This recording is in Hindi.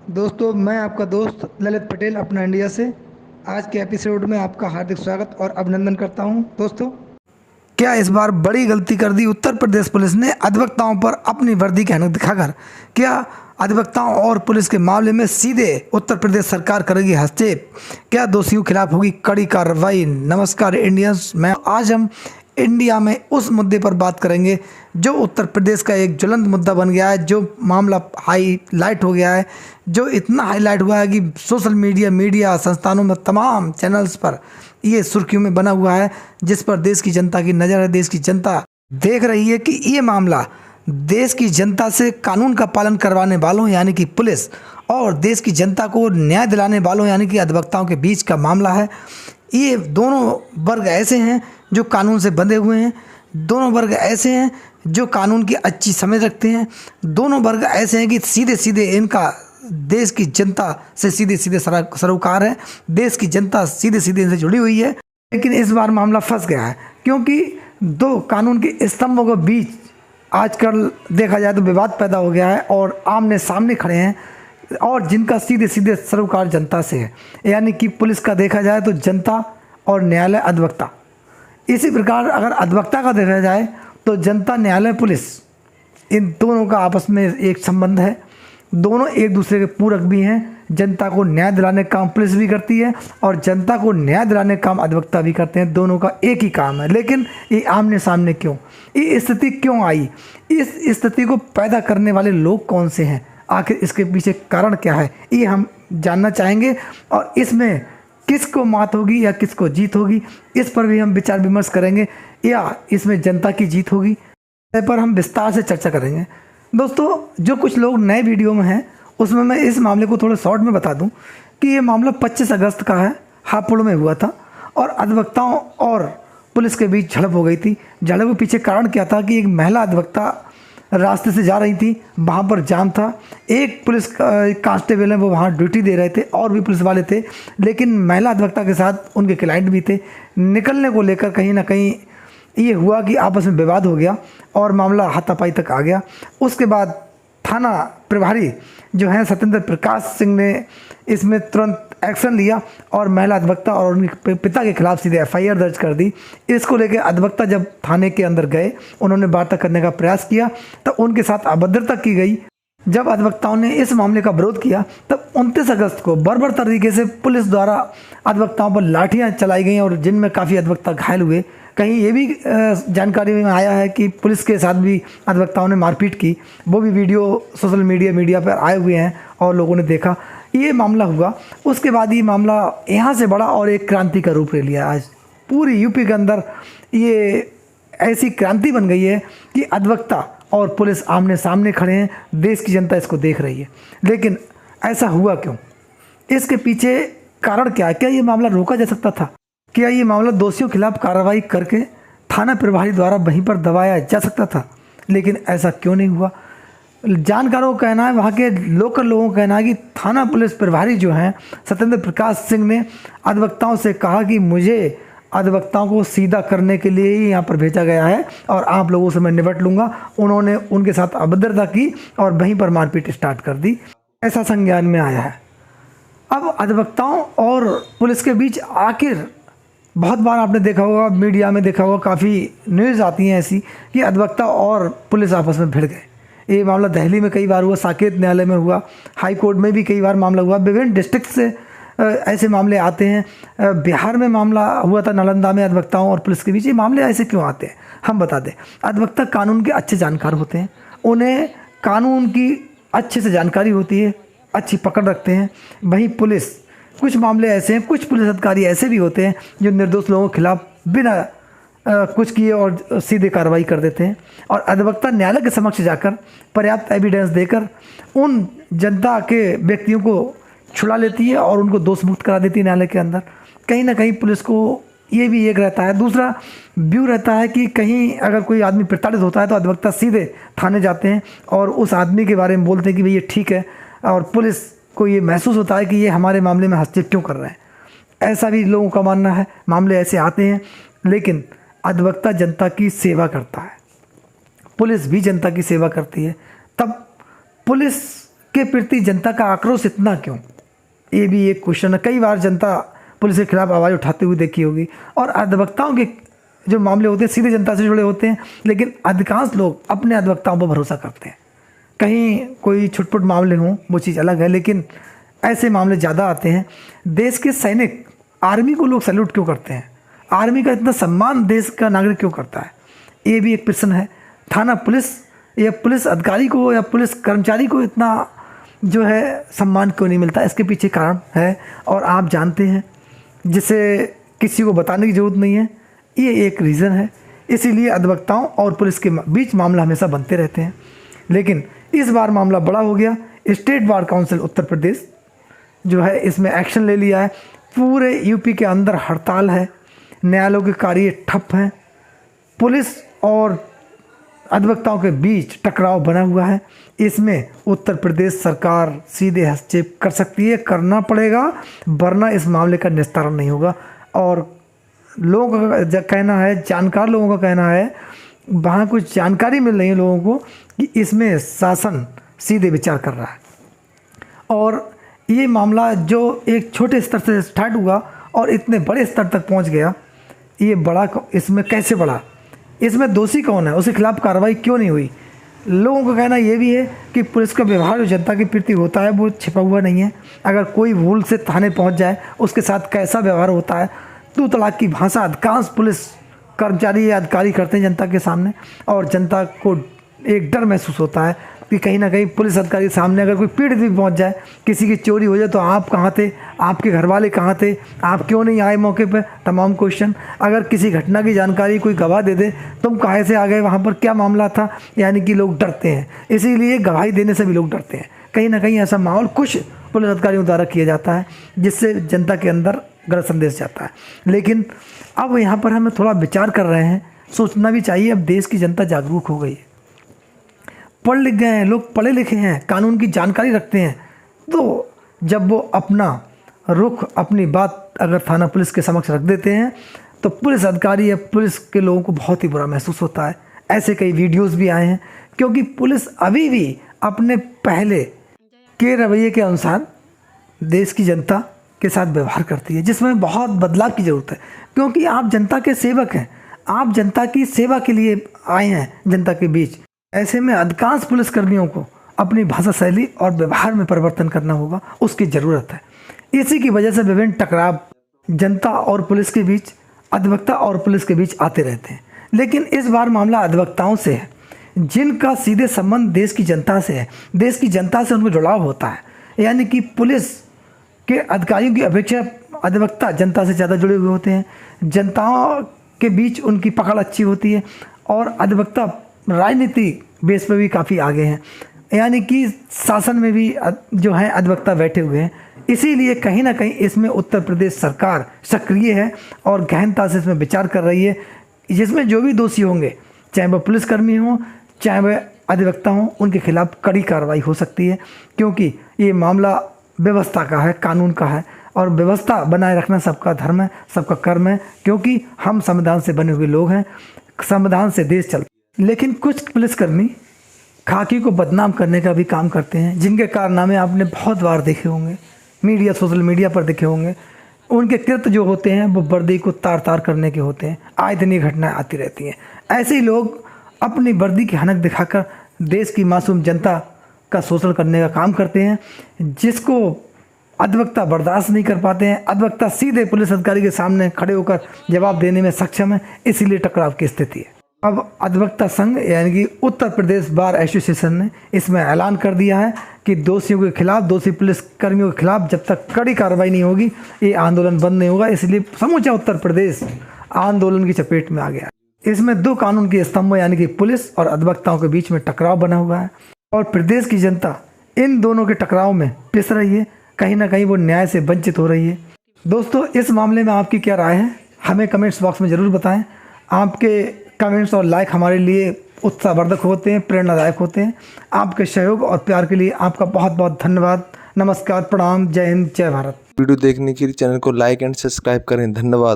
दोस्तों, मैं आपका दोस्त ललित पटेल अपना इंडिया से आज के एपिसोड में आपका हार्दिक स्वागत और अभिनंदन करता हूं। दोस्तों, क्या इस बार बड़ी गलती कर दी उत्तर प्रदेश पुलिस ने अधिवक्ताओं पर अपनी वर्दी की ऐनक दिखाकर? क्या अधिवक्ताओं और पुलिस के मामले में सीधे उत्तर प्रदेश सरकार करेगी हस्तक्षेप? क्या दोषियों के खिलाफ होगी कड़ी कार्रवाई? नमस्कार इंडियंस, मैं आज हम इंडिया में उस मुद्दे पर बात करेंगे जो उत्तर प्रदेश का एक ज्वलंत मुद्दा बन गया है, जो मामला हाईलाइट हो गया है, जो इतना हाईलाइट हुआ है कि सोशल मीडिया संस्थानों में तमाम चैनल्स पर ये सुर्खियों में बना हुआ है, जिस पर देश की जनता की नज़र है। देश की जनता देख रही है कि ये मामला देश की जनता से कानून का पालन करवाने वालों यानी कि पुलिस और देश की जनता को न्याय दिलाने वालों यानी कि अधिवक्ताओं के बीच का मामला है। ये दोनों वर्ग ऐसे हैं जो कानून से बंधे हुए हैं, दोनों वर्ग ऐसे हैं जो कानून की अच्छी समझ रखते हैं, दोनों वर्ग ऐसे हैं कि सीधे सीधे इनका देश की जनता से सीधे सीधे सरोकार है, देश की जनता सीधे सीधे इनसे जुड़ी हुई है। लेकिन इस बार मामला फंस गया है क्योंकि दो कानून के स्तंभों के बीच आजकल देखा जाए तो विवाद पैदा हो गया है और आमने सामने खड़े हैं, और जिनका सीधे सीधे सरोकार जनता से है। यानी कि पुलिस का देखा जाए तो जनता और न्यायालय अधिवक्ता। इसी प्रकार अगर अधिवक्ता का देखा जाए तो जनता न्यायालय पुलिस, इन दोनों का आपस में एक संबंध है। दोनों एक दूसरे के पूरक भी हैं। जनता को न्याय दिलाने का काम पुलिस भी करती है और जनता को न्याय दिलाने का काम अधिवक्ता भी करते हैं। दोनों का एक ही काम है। लेकिन ये आमने सामने क्यों, ये स्थिति क्यों आई, इस स्थिति को पैदा करने वाले लोग कौन से हैं, आखिर इसके पीछे कारण क्या है, ये हम जानना चाहेंगे। और इसमें किसको मात होगी या किसको जीत होगी, इस पर भी हम विचार विमर्श करेंगे, या इसमें जनता की जीत होगी, इस पर हम विस्तार से चर्चा करेंगे। दोस्तों, जो कुछ लोग नए वीडियो में हैं उसमें मैं इस मामले को थोड़ा शॉर्ट में बता दूं कि ये मामला 25 अगस्त का है, हापुड़ में हुआ था और अधिवक्ताओं और पुलिस के बीच झड़प हो गई थी। झड़प के पीछे कारण क्या था कि एक महिला अधिवक्ता रास्ते से जा रही थी, वहाँ पर जाम था, एक पुलिस कांस्टेबल है वो वहाँ ड्यूटी दे रहे थे और भी पुलिस वाले थे, लेकिन महिला अधिवक्ता के साथ उनके क्लाइंट भी थे। निकलने को लेकर कहीं ना कहीं ये हुआ कि आपस में विवाद हो गया और मामला हाथापाई तक आ गया। उसके बाद थाना प्रभारी जो है सत्येंद्र प्रकाश सिंह ने इसमें तुरंत एक्शन लिया और महिला अधिवक्ता और उनके पिता के खिलाफ सीधे एफआईआर दर्ज कर दी। इसको लेकर अधिवक्ता जब थाने के अंदर गए, उन्होंने वार्ता करने का प्रयास किया, तब उनके साथ अभद्रता की गई। जब अधिवक्ताओं ने इस मामले का विरोध किया तब 29 अगस्त को बर्बर तरीके से पुलिस द्वारा अधिवक्ताओं पर लाठियां चलाई गई और जिनमें काफ़ी अधिवक्ता घायल हुए। कहीं ये भी जानकारी में आया है कि पुलिस के साथ भी अधिवक्ताओं ने मारपीट की। वो भी वीडियो सोशल मीडिया पर आए हुए हैं और लोगों ने देखा। ये मामला हुआ। उसके बाद ये मामला यहाँ से बड़ा और एक क्रांति का रूप ले लिया। आज पूरी यूपी के अंदर ये ऐसी क्रांति बन गई है कि अधिवक्ता और पुलिस आमने सामने खड़े हैं, देश की जनता इसको देख रही है। लेकिन ऐसा हुआ क्यों, इसके पीछे कारण क्या है? क्या ये मामला रोका जा सकता था? क्या ये मामला दोषियों के खिलाफ कार्रवाई करके थाना प्रभारी द्वारा वहीं पर दबाया जा सकता था? लेकिन ऐसा क्यों नहीं हुआ? जानकारों का कहना है, वहाँ के लोकल लोगों का कहना है कि थाना पुलिस प्रभारी जो हैं सत्येंद्र प्रकाश सिंह ने अधिवक्ताओं से कहा कि मुझे अधिवक्ताओं को सीधा करने के लिए ही यहाँ पर भेजा गया है और आप लोगों से मैं निपट लूँगा। उन्होंने उनके साथ अभद्रता की और वहीं पर मारपीट स्टार्ट कर दी, ऐसा संज्ञान में आया है। अब अधिवक्ताओं और पुलिस के बीच आखिर बहुत बार आपने देखा होगा, मीडिया में देखा होगा, काफ़ी न्यूज़ आती हैं ऐसी कि अधिवक्ता और पुलिस आपस में भिड़ गए। ये मामला दिल्ली में कई बार हुआ, साकेत न्यायालय में हुआ, हाई कोर्ट में भी कई बार मामला हुआ, विभिन्न डिस्ट्रिक्ट से ऐसे मामले आते हैं। बिहार में मामला हुआ था नालंदा में अधिवक्ताओं और पुलिस के बीच। ये मामले ऐसे क्यों आते हैं हम बता दें। अधिवक्ता कानून के अच्छे जानकार होते हैं, उन्हें कानून की अच्छे से जानकारी होती है, अच्छी पकड़ रखते हैं। वहीं पुलिस, कुछ मामले ऐसे हैं, कुछ पुलिस अधिकारी ऐसे भी होते हैं जो निर्दोष लोगों के खिलाफ बिना कुछ किए और सीधे कार्रवाई कर देते हैं। और अधिवक्ता न्यायालय के समक्ष जाकर पर्याप्त एविडेंस देकर उन जनता के व्यक्तियों को छुड़ा लेती है और उनको दोष मुक्त करा देती है न्यायालय के अंदर। कहीं ना कहीं पुलिस को ये भी एक रहता है, दूसरा व्यू रहता है कि कहीं अगर कोई आदमी प्रताड़ित होता है तो अधिवक्ता सीधे थाने जाते हैं और उस आदमी के बारे में बोलते हैं कि भाई ये ठीक है, और पुलिस को ये महसूस होता है कि ये हमारे मामले में हस्तक्षेप क्यों कर रहे हैं। ऐसा भी लोगों का मानना है, मामले ऐसे आते हैं। लेकिन अधिवक्ता जनता की सेवा करता है, पुलिस भी जनता की सेवा करती है। तब पुलिस के प्रति जनता का आक्रोश इतना क्यों, ये भी एक क्वेश्चन है। कई बार जनता पुलिस के खिलाफ आवाज़ उठाते हुए देखी होगी। और अधिवक्ताओं के जो मामले होते हैं सीधे जनता से जुड़े होते हैं, लेकिन अधिकांश लोग अपने अधिवक्ताओं पर भरोसा करते हैं। कहीं कोई छुटपुट मामले हों वो चीज़ अलग है, लेकिन ऐसे मामले ज़्यादा आते हैं। देश के सैनिक, आर्मी को लोग सैल्यूट क्यों करते हैं? आर्मी का इतना सम्मान देश का नागरिक क्यों करता है? ये भी एक प्रश्न है। थाना पुलिस या पुलिस अधिकारी को या पुलिस कर्मचारी को इतना जो है सम्मान क्यों नहीं मिलता? इसके पीछे कारण है और आप जानते हैं, जिसे किसी को बताने की ज़रूरत नहीं है। ये एक रीज़न है। इसीलिए अधिवक्ताओं और पुलिस के बीच मामला हमेशा बनते रहते हैं। लेकिन इस बार मामला बड़ा हो गया। State bar council Uttar Pradesh जो है इसमें एक्शन ले लिया है। पूरे यूपी के अंदर हड़ताल है, न्यायालयों के कार्य ठप हैं, पुलिस और अधिवक्ताओं के बीच टकराव बना हुआ है। इसमें उत्तर प्रदेश सरकार सीधे हस्तक्षेप कर सकती है, करना पड़ेगा, वरना इस मामले का निस्तारण नहीं होगा। और लोगों का कहना है, जानकार लोगों का कहना है, वहाँ कुछ जानकारी मिल रही है लोगों को कि इसमें शासन सीधे विचार कर रहा है। और ये मामला जो एक छोटे स्तर से स्टार्ट हुआ और इतने बड़े स्तर तक पहुँच गया, ये बड़ा इसमें कैसे बढ़ा? इसमें दोषी कौन है? उसके खिलाफ कार्रवाई क्यों नहीं हुई? लोगों का कहना ये भी है कि पुलिस का व्यवहार जो जनता के प्रति होता है वो छिपा हुआ नहीं है। अगर कोई भूल से थाने पहुंच जाए, उसके साथ कैसा व्यवहार होता है, तू तलाक की भाषा अधिकांश पुलिस कर्मचारी या अधिकारी करते हैं जनता के सामने। और जनता को एक डर महसूस होता है कि कहीं ना कहीं पुलिस अधिकारी के सामने अगर कोई पीड़ित भी पहुंच जाए, किसी की चोरी हो जाए, तो आप कहाँ थे, आपके घर वाले कहाँ थे, आप क्यों नहीं आए मौके पर, तमाम क्वेश्चन। अगर किसी घटना की जानकारी कोई गवाह दे दे, तुम कहाँ से आ गए, वहाँ पर क्या मामला था, यानी कि लोग डरते हैं। इसीलिए गवाही देने से भी लोग डरते हैं। कहीं ना कहीं ऐसा माहौल कुछ पुलिस अधिकारियों द्वारा किया जाता है, जिससे जनता के अंदर गलत संदेश जाता है। लेकिन अब यहाँ पर हमें थोड़ा विचार कर रहे हैं, सोचना भी चाहिए। अब देश की जनता जागरूक हो गई है, पढ़ लिख गए हैं, लोग पढ़े लिखे हैं, कानून की जानकारी रखते हैं। तो जब वो अपना रुख, अपनी बात अगर थाना पुलिस के समक्ष रख देते हैं, तो पुलिस अधिकारी या पुलिस के लोगों को बहुत ही बुरा महसूस होता है। ऐसे कई वीडियोस भी आए हैं, क्योंकि पुलिस अभी भी अपने पहले के रवैये के अनुसार देश की जनता के साथ व्यवहार करती है, जिसमें बहुत बदलाव की ज़रूरत है। क्योंकि आप जनता के सेवक हैं, आप जनता की सेवा के लिए आए हैं जनता के बीच। ऐसे में अधिकांश पुलिसकर्मियों को अपनी भाषा शैली और व्यवहार में परिवर्तन करना होगा, उसकी ज़रूरत है। इसी की वजह से विभिन्न टकराव जनता और पुलिस के बीच, अधिवक्ता और पुलिस के बीच आते रहते हैं। लेकिन इस बार मामला अधिवक्ताओं से है, जिनका सीधे संबंध देश की जनता से है। देश की जनता से उनको जुड़ाव होता है, यानी कि पुलिस के अधिकारियों की अपेक्षा अधिवक्ता जनता से ज़्यादा जुड़े हुए होते हैं। जनताओं के बीच उनकी पकड़ अच्छी होती है और अधिवक्ता राजनीति बेस पर भी काफ़ी आगे हैं, यानी कि शासन में भी जो है अधिवक्ता बैठे हुए हैं। इसीलिए कहीं ना कहीं इसमें उत्तर प्रदेश सरकार सक्रिय है और गहनता से इसमें विचार कर रही है, जिसमें जो भी दोषी होंगे, चाहे वह पुलिसकर्मी हों चाहे वह अधिवक्ता हों, उनके खिलाफ कड़ी कार्रवाई हो सकती है। क्योंकि ये मामला व्यवस्था का है, कानून का है, और व्यवस्था बनाए रखना सबका धर्म है, सबका कर्म है। क्योंकि हम संविधान से बने हुए लोग हैं, संविधान से देश चलता है। लेकिन कुछ पुलिसकर्मी खाकी को बदनाम करने का भी काम करते हैं, जिनके कारनामे आपने बहुत बार देखे होंगे, मीडिया, सोशल मीडिया पर देखे होंगे। उनके कृत्य जो होते हैं वो वर्दी को तार तार करने के होते हैं। आए दिन ये घटनाएं आती रहती हैं। ऐसे ही लोग अपनी वर्दी की हनक दिखाकर देश की मासूम जनता का शोषण करने का काम करते हैं, जिसको अधिवक्ता बर्दाश्त नहीं कर पाते हैं। अधिवक्ता सीधे पुलिस अधिकारी के सामने खड़े होकर जवाब देने में सक्षम है, इसीलिए टकराव की स्थिति है। अब अधिवक्ता संघ यानी कि उत्तर प्रदेश बार एसोसिएशन ने इसमें ऐलान कर दिया है कि दोषियों के खिलाफ, दोषी पुलिस कर्मियों के खिलाफ जब तक कड़ी कार्रवाई नहीं होगी, ये आंदोलन बंद नहीं होगा। इसलिए समूचा उत्तर प्रदेश आंदोलन की चपेट में आ गया। इसमें दो कानून के स्तंभ यानी कि पुलिस और अधिवक्ताओं के बीच में टकराव बना हुआ है, और प्रदेश की जनता इन दोनों के टकराव में पिस रही है। कहीं ना कहीं वो न्याय से वंचित हो रही है। दोस्तों, इस मामले में आपकी क्या राय है, हमें कमेंट्स बॉक्स में ज़रूर बताएं। आपके कमेंट्स और लाइक हमारे लिए उत्साहवर्धक होते हैं, प्रेरणादायक होते हैं। आपके सहयोग और प्यार के लिए आपका बहुत बहुत धन्यवाद। नमस्कार, प्रणाम, जय हिंद, जय भारत। वीडियो देखने के लिए चैनल को लाइक एंड सब्सक्राइब करें। धन्यवाद।